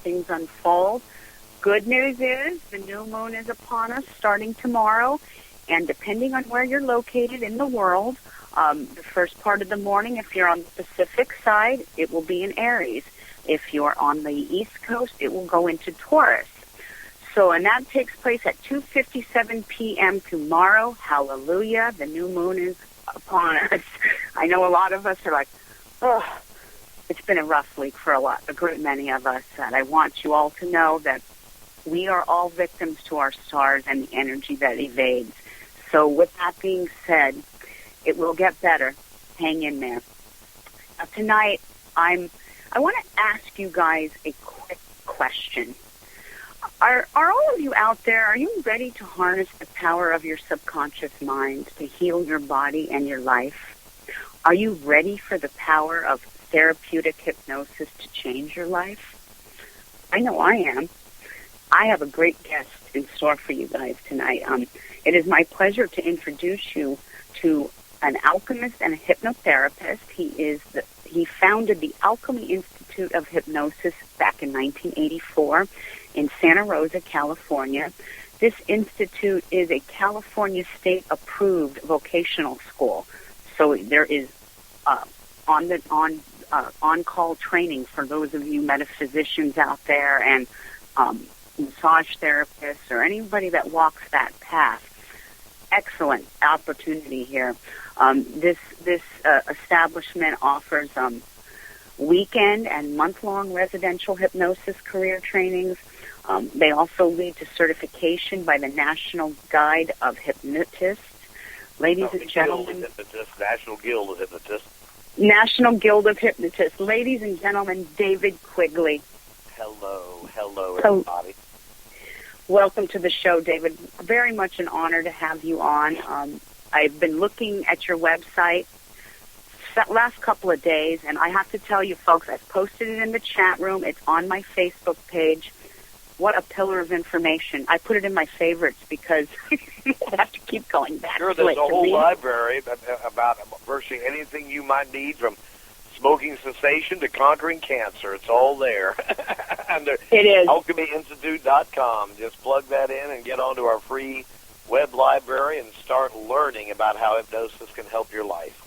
things unfold. Good news is the new moon is upon us starting tomorrow, and depending on where you're located in the world, the first part of the morning, if you're on the Pacific side, it will be in Aries. If you're on the East Coast, it will go into Taurus. So, and that takes place at 2:57 p.m. tomorrow. Hallelujah, the new moon is upon us. I know a lot of us are like, oh, it's been a rough week for a great many of us. And I want you all to know that we are all victims to our stars and the energy that evades. So with that being said, it will get better. Hang in there. Now, tonight, I want to ask you guys a quick question. Are all of you out there, are you ready to harness the power of your subconscious mind to heal your body and your life? Are you ready for the power of therapeutic hypnosis to change your life? I know I am. I have a great guest in store for you guys tonight. It is my pleasure to introduce you to an alchemist and a hypnotherapist. He founded the Alchemy Institute of Hypnosis back in 1984 in Santa Rosa, California. This institute is a California state-approved vocational school, so there is on-call training for those of you metaphysicians out there and massage therapists or anybody that walks that path. Excellent opportunity here. This establishment offers weekend and month-long residential hypnosis career trainings. They also lead to certification by the National Guide of Hypnotists. Ladies and gentlemen, National Guild of Hypnotists. National Guild of Hypnotists. Ladies and gentlemen, David Quigley. Hello, everybody. Welcome to the show, David. Very much an honor to have you on. I've been looking at your website the last couple of days, and I have to tell you, folks, I've posted it in the chat room. It's on my Facebook page. What a pillar of information. I put it in my favorites because I have to keep going back to it. Sure, there's a whole library about virtually anything you might need, from smoking cessation to conquering cancer. It's all there. And it is. AlchemyInstitute.com. Just plug that in and get onto our free web library and start learning about how hypnosis can help your life.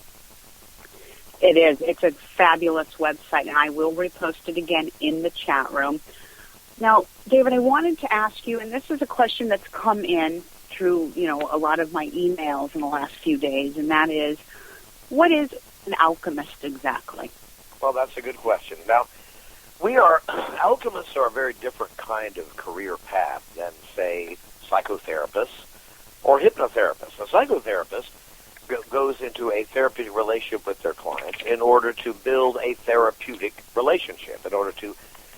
It is. It's a fabulous website, and I will repost it again in the chat room. Now, David, I wanted to ask you, and this is a question that's come in through, a lot of my emails in the last few days, and that is, what is an alchemist exactly? Well, that's a good question. Now, alchemists are a very different kind of career path than, say, psychotherapists or hypnotherapists. A psychotherapist goes into a therapeutic relationship with their clients in order to build a therapeutic relationship, in order to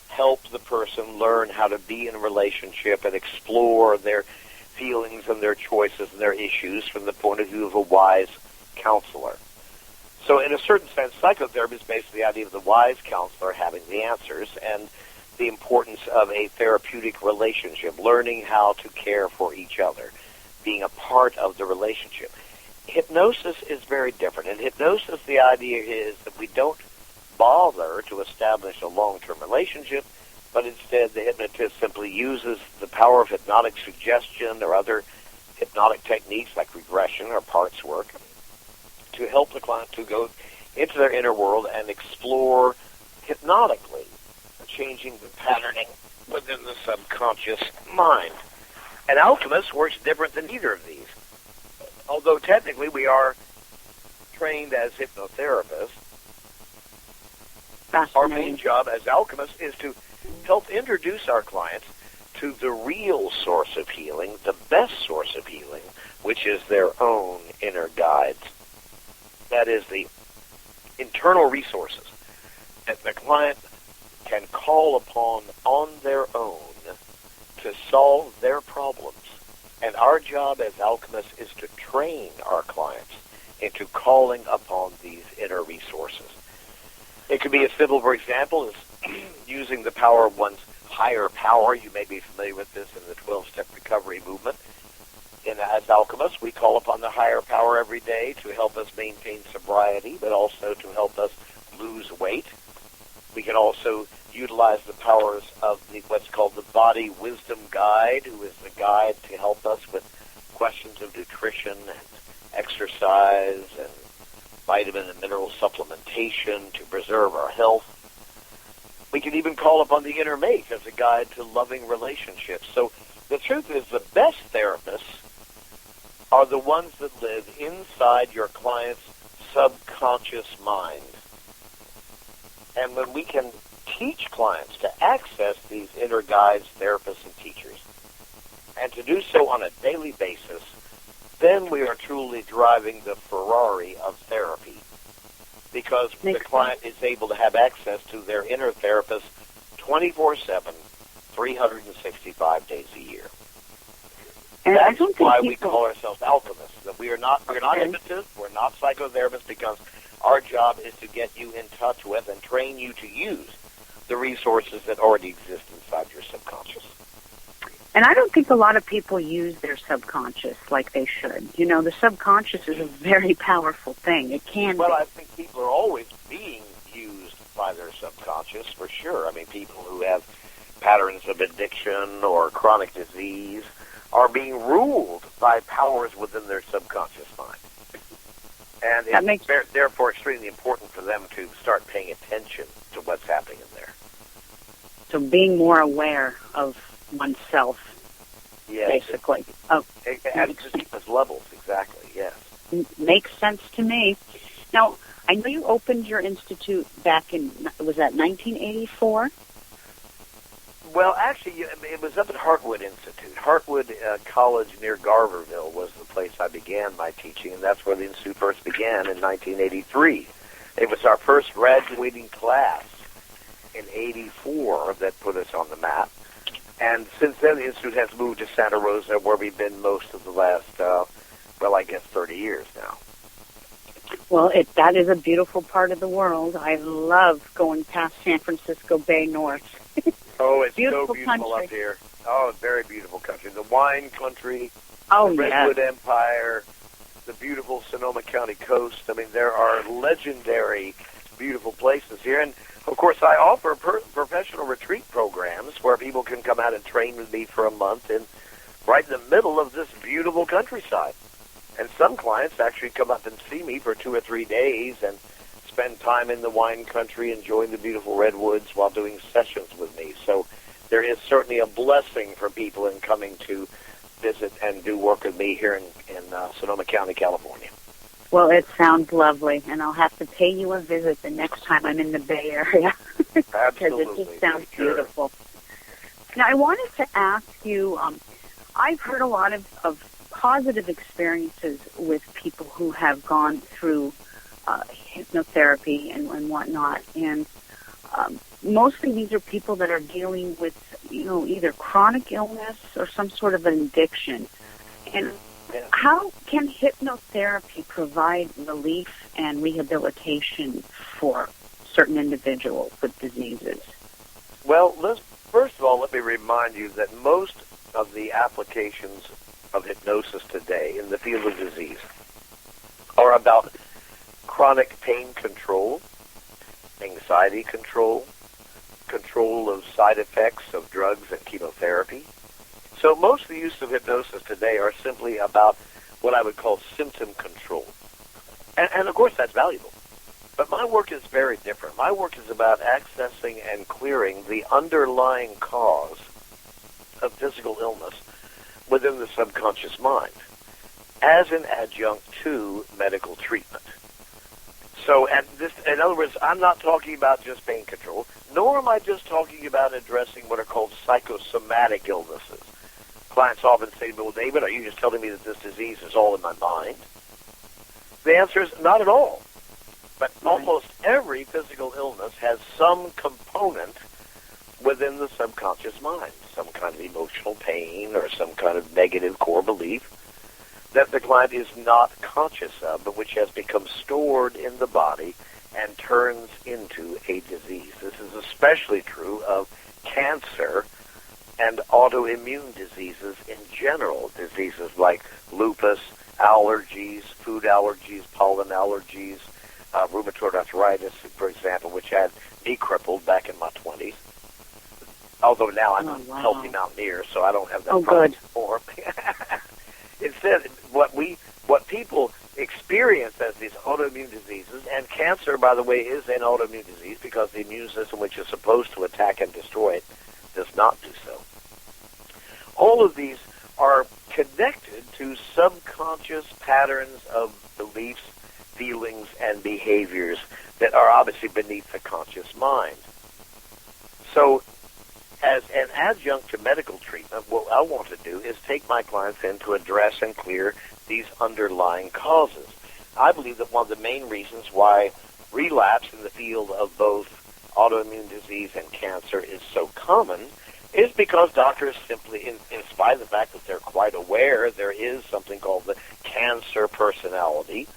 help the person learn how to be in a relationship and explore their feelings and their choices and their issues from the point of view of a wise counselor. So in a certain sense, psychotherapy is basically the idea of the wise counselor having the answers and the importance of a therapeutic relationship, learning how to care for each other, being a part of the relationship. Hypnosis is very different. In hypnosis, the idea is that we don't bother to establish a long-term relationship, but instead the hypnotist simply uses the power of hypnotic suggestion or other hypnotic techniques like regression or parts work to help the client to go into their inner world and explore hypnotically, changing the patterning within the subconscious mind. An alchemist works different than either of these. Although technically we are trained as hypnotherapists, our main job as alchemists is to help introduce our clients to the real source of healing, the best source of healing, which is their own inner guides. That is the internal resources that the client can call upon on their own to solve their problems. And our job as alchemists is to train our clients into calling upon these inner resources. It could be as simple, for example, as using the power of one's higher power. You may be familiar with this in the 12-step recovery movement. As alchemists, we call upon the higher power every day to help us maintain sobriety, but also to help us lose weight. We can also utilize the powers of what's called the Body Wisdom Guide, who is the guide to help us with questions of nutrition and exercise and vitamin and mineral supplementation to preserve our health. We can even call upon the inner mate as a guide to loving relationships. So the truth is the best therapists are the ones that live inside your client's subconscious mind. And when we can teach clients to access these inner guides, therapists, and teachers, and to do so on a daily basis, then we are truly driving the Ferrari of therapy, because the client is able to have access to their inner therapist 24/7, 365 days a year. And that's why we call ourselves alchemists. That we're not hypnotists, we're not psychotherapists, because our job is to get you in touch with and train you to use the resources that already exist inside your subconscious. And I don't think a lot of people use their subconscious like they should. You know, the subconscious is a very powerful thing. It can Well, be. I think people are always being used by their subconscious, for sure. I mean, people who have patterns of addiction or chronic disease are being ruled by powers within their subconscious mind. And it's therefore extremely important for them to start paying attention to what's happening in there. So being more aware of oneself, basically. At its deepest levels, exactly, yes. Makes sense to me. Now, I know you opened your institute back in, was that 1984? Well, actually, it was up at Hartwood Institute. Hartwood College near Garverville was the place I began my teaching, and that's where the Institute first began in 1983. It was our first graduating class in 84 that put us on the map. And since then, the Institute has moved to Santa Rosa, where we've been most of the last, 30 years now. Well, that is a beautiful part of the world. I love going past San Francisco Bay North. Oh, it's beautiful so beautiful country up here. Oh, very beautiful country. The wine country, the Redwood Empire, the beautiful Sonoma County coast. I mean, there are legendary, beautiful places here. And, of course, I offer professional retreat programs where people can come out and train with me for a month right in the middle of this beautiful countryside. And some clients actually come up and see me for 2 or 3 days and spend time in the wine country enjoying the beautiful redwoods while doing sessions with me. So there is certainly a blessing for people in coming to visit and do work with me here in Sonoma County, California. Well, it sounds lovely, and I'll have to pay you a visit the next time I'm in the Bay Area. Absolutely. Because it just sounds beautiful. Now, I wanted to ask you, I've heard a lot of positive experiences with people who have gone through hypnotherapy and whatnot, and mostly these are people that are dealing with, either chronic illness or some sort of an addiction. And how can hypnotherapy provide relief and rehabilitation for certain individuals with diseases? Well, first of all, let me remind you that most of the applications of hypnosis today in the field of disease are about chronic pain control, anxiety control, control of side effects of drugs and chemotherapy. So most of the use of hypnosis today are simply about what I would call symptom control. And of course, that's valuable. But my work is very different. My work is about accessing and clearing the underlying cause of physical illness within the subconscious mind as an adjunct to medical treatment. So, in other words, I'm not talking about just pain control, nor am I just talking about addressing what are called psychosomatic illnesses. Clients often say to me, well, David, are you just telling me that this disease is all in my mind? The answer is not at all. But almost every physical illness has some component within the subconscious mind, some kind of emotional pain or some kind of negative core belief that the client is not conscious of, but which has become stored in the body and turns into a disease. This is especially true of cancer and autoimmune diseases in general, diseases like lupus, allergies, food allergies, pollen allergies, rheumatoid arthritis, for example, which had me crippled back in my 20s. although now I'm Oh, a wow. healthy mountaineer, so I don't have that Oh, problem good. anymore. Instead, what people experience as these autoimmune diseases, and cancer, by the way, is an autoimmune disease because the immune system, which is supposed to attack and destroy it, does not do so. All of these are connected to subconscious patterns of beliefs, feelings, and behaviors that are obviously beneath the conscious mind. So, as an adjunct to medical treatment, what I want to do is take my clients in to address and clear these underlying causes. I believe that one of the main reasons why relapse in the field of both autoimmune disease and cancer is so common is because doctors simply, in spite of the fact that they're quite aware there is something called the cancer personality,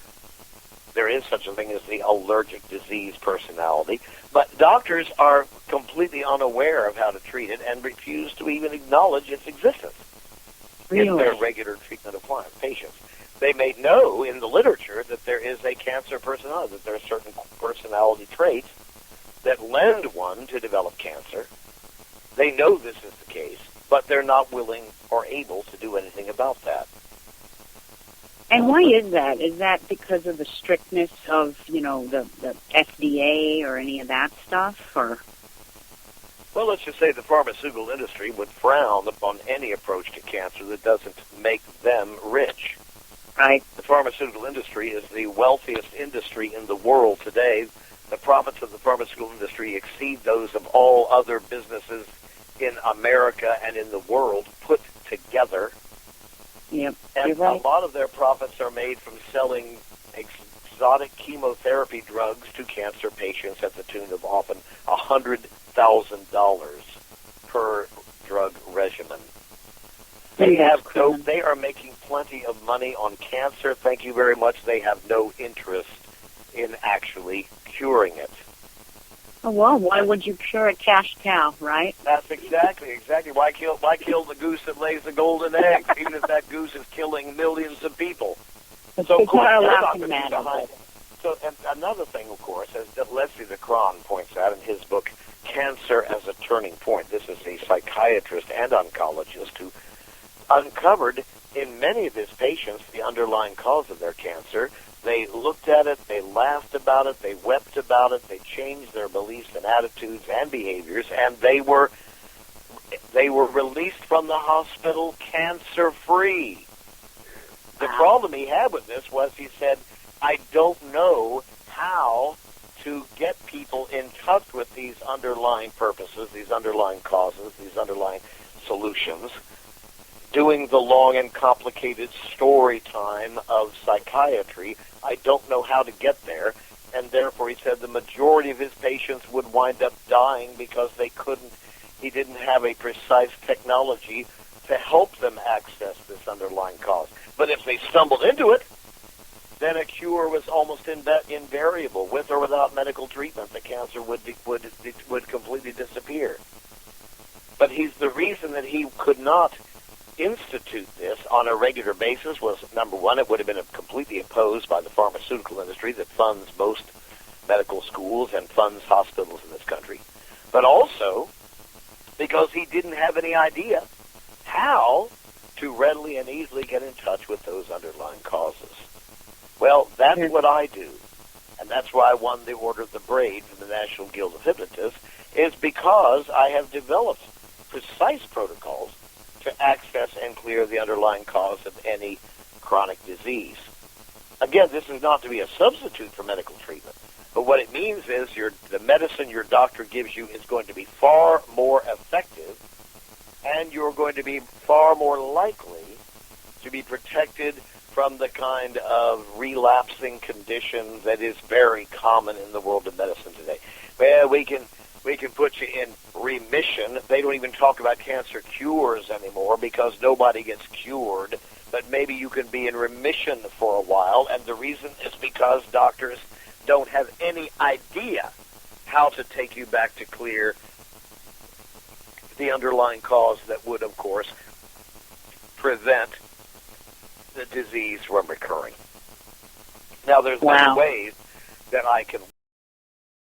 there is such a thing as the allergic disease personality, but doctors are completely unaware of how to treat it and refuse to even acknowledge its existence in their regular treatment of patients. They may know in the literature that there is a cancer personality, that there are certain personality traits that lend one to develop cancer. They know this is the case, but they're not willing or able to do anything about that. And why is that? Is that because of the strictness of, the FDA or any of that stuff, or? Well, let's just say the pharmaceutical industry would frown upon any approach to cancer that doesn't make them rich. Right. The pharmaceutical industry is the wealthiest industry in the world today. The profits of the pharmaceutical industry exceed those of all other businesses in America and in the world put together. Yep. And a lot of their profits are made from selling exotic chemotherapy drugs to cancer patients at the tune of often $100,000 per drug regimen. They are making plenty of money on cancer. Thank you very much. They have no interest in actually curing it. Oh, well, why would you cure a cash cow, right? That's exactly. Why kill the goose that lays the golden eggs, even if that goose is killing millions of people? So, of course, they're not going to be behind it. So, and another thing, of course, as Leslie DeCron points out in his book, Cancer as a Turning Point. This is a psychiatrist and oncologist who uncovered in many of his patients the underlying cause of their cancer. They looked at it, they laughed about it, they wept about it, they changed their beliefs and attitudes and behaviors, and they were released from the hospital cancer-free. The problem he had with this was he said, I don't know how to get people in touch with these underlying purposes, these underlying causes, these underlying solutions, doing the long and complicated story time of psychiatry. I don't know how to get there, and therefore he said the majority of his patients would wind up dying because he didn't have a precise technology to help them access this underlying cause. But if they stumbled into it, then a cure was almost invariable. With or without medical treatment, the cancer would completely disappear. But the reason that he could not institute this on a regular basis was, number one, it would have been completely opposed by the pharmaceutical industry that funds most medical schools and funds hospitals in this country, but also because he didn't have any idea how to readily and easily get in touch with those underlying causes. Well, that's what I do, and that's why I won the Order of the Braid from the National Guild of Hypnotists, is because I have developed precise protocols to access and clear the underlying cause of any chronic disease. Again, this is not to be a substitute for medical treatment, but what it means is the medicine your doctor gives you is going to be far more effective, and you're going to be far more likely to be protected from the kind of relapsing condition that is very common in the world of medicine today. Well, we can put you in remission. They don't even talk about cancer cures anymore because nobody gets cured, but maybe you can be in remission for a while, and the reason is because doctors don't have any idea how to take you back to clear the underlying cause that would, of course, prevent the disease from recurring. Now, there's many ways that I can